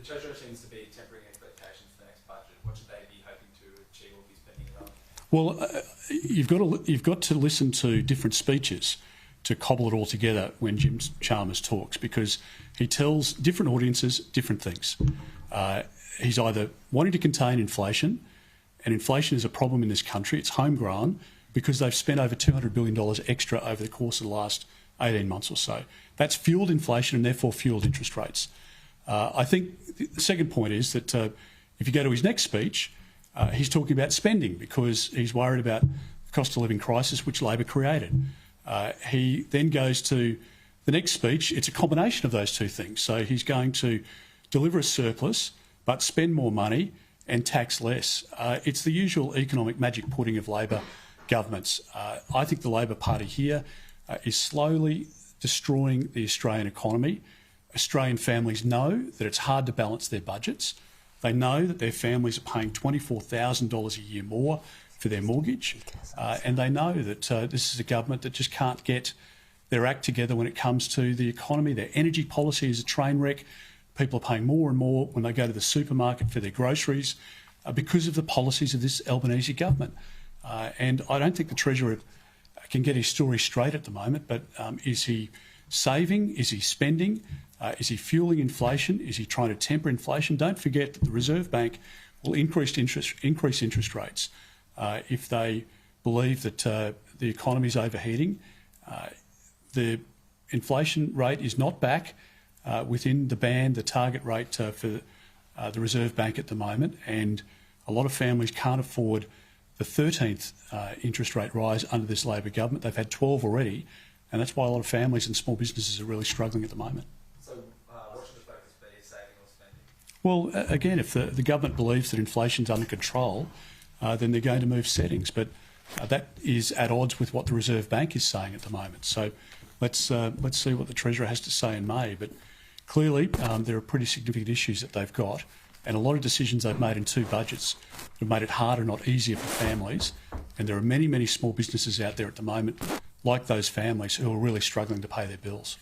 The Treasurer seems to be tempering expectations for the next budget. What should they be hoping to achieve or be spending it on? Well, you've got to listen to different speeches to cobble it all together when Jim Chalmers talks, because he tells different audiences different things. He's either wanting to contain inflation, and inflation is a problem in this country. It's homegrown because they've spent over $200 billion extra over the course of the last 18 months or so. That's fuelled inflation and therefore fuelled interest rates. I think the second point is that if you go to his next speech, he's talking about spending because he's worried about the cost of living crisis which Labor created. He then goes to the next speech. It's a combination of those two things. So he's going to deliver a surplus but spend more money and tax less. It's the usual economic magic pudding of Labor governments. I think the Labor Party here is slowly destroying the Australian economy. Australian families know that it's hard to balance their budgets. They know that their families are paying $24,000 a year more for their mortgage, and they know that this is a government that just can't get their act together when it comes to the economy. Their energy policy is a train wreck. People are paying more and more when they go to the supermarket for their groceries because of the policies of this Albanese government. And I don't think the Treasurer can get his story straight at the moment, but is he saving? Is he spending? Is he fuelling inflation? Is he trying to temper inflation? Don't forget that the Reserve Bank will increase interest rates if they believe that the economy is overheating. The inflation rate is not back within the band, the target rate for the Reserve Bank at the moment, and a lot of families can't afford the 13th interest rate rise under this Labor government. They've had 12 already, and that's why a lot of families and small businesses are really struggling at the moment. So what should the focus be, saving or spending? Well, again, if the government believes that inflation's under control, then they're going to move settings. But that is at odds with what the Reserve Bank is saying at the moment. So let's see what the Treasurer has to say in May. But clearly, there are pretty significant issues that they've got, and a lot of decisions they've made in two budgets have made it harder, not easier for families. And there are many, many small businesses out there at the moment, like those families, who are really struggling to pay their bills.